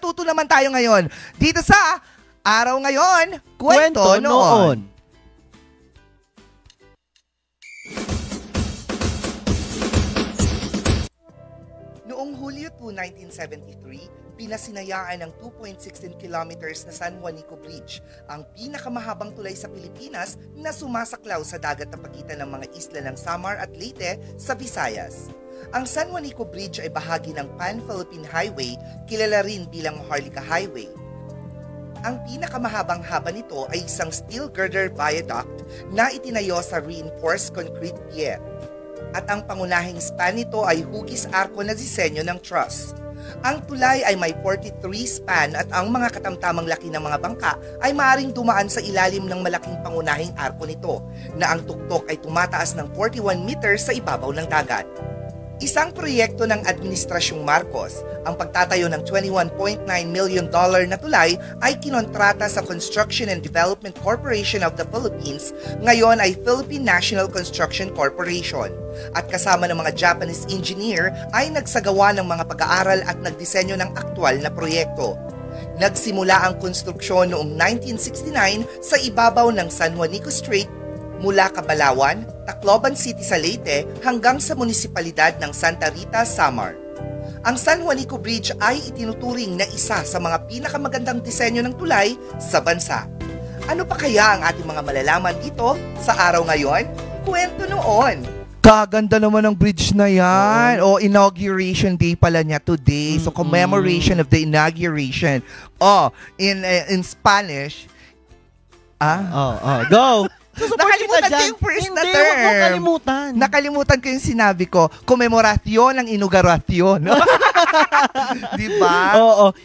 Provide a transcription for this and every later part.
natuto naman tayo ngayon dito sa Araw Ngayon, Kwento Noon. Noong Hulyo 2, 1973, pinasinayaan ng 2.16 kilometers na San Juanico Bridge, ang pinakamahabang tulay sa Pilipinas na sumasaklaw sa dagat na pagitan ng mga isla ng Samar at Leyte sa Visayas. Ang San Juanico Bridge ay bahagi ng Pan-Philippine Highway, kilala rin bilang Maharlika Highway. Ang pinakamahabang-haba nito ay isang steel girder viaduct na itinayo sa reinforced concrete pier. At ang pangunahing span nito ay hugis arko na disenyo ng truss. Ang tulay ay may 43 span at ang mga katamtamang laki ng mga bangka ay maaaring dumaan sa ilalim ng malaking pangunahing arko nito, na ang tuktok ay tumataas ng 41 meters sa ibabaw ng dagat. Isang proyekto ng Administrasyong Marcos, ang pagtatayo ng $21.9 million na tulay ay kinontrata sa Construction and Development Corporation of the Philippines, ngayon ay Philippine National Construction Corporation. At kasama ng mga Japanese engineer ay nagsagawa ng mga pag-aaral at nagdisenyo ng aktwal na proyekto. Nagsimula ang konstruksyon noong 1969 sa ibabaw ng San Juanico Strait mula Cabalawan, Tacloban City sa Leyte hanggang sa munisipalidad ng Santa Rita, Samar. Ang San Juanico Bridge ay itinuturing na isa sa mga pinakamagandang disenyo ng tulay sa bansa. Ano pa kaya ang ating mga malalaman dito sa Araw Ngayon, Kwento Noon? Kaganda naman ng bridge na yan. Inauguration day pala niya today. So commemoration of the inauguration. In Spanish. Go! Nakalimutan ko yung first na term. Hindi, huwag mo kalimutan. Nakalimutan ko yung sinabi ko. Komemorasyon ng inaugurasyon. Diba? Oo.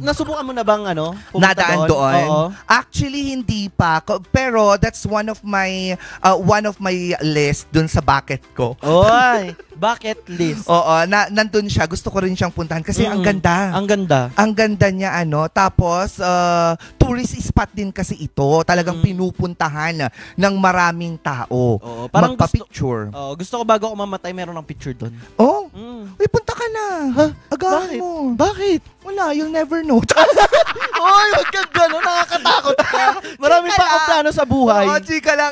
Nasubukan mo na bang nadaan doon? Oo. Actually, hindi pa. Pero that's one of my list dun sa bucket ko. Oy, bucket list. Oo, nandun siya. Gusto ko rin siyang puntahan kasi ang ganda. Ang ganda. Ang ganda niya, Tapos, tourist spot din kasi ito. Talagang pinupuntahan ng maraming tao. Oo, magpa-picture. Gusto ko bago ako mamatay, meron ng picture doon. Uy, punta ka na. Agahan mo. Bakit? Wala, you'll never know. Oy, wag kang gano'n. Nakakatakot ka. Marami pa akong plano sa buhay. Chika lang.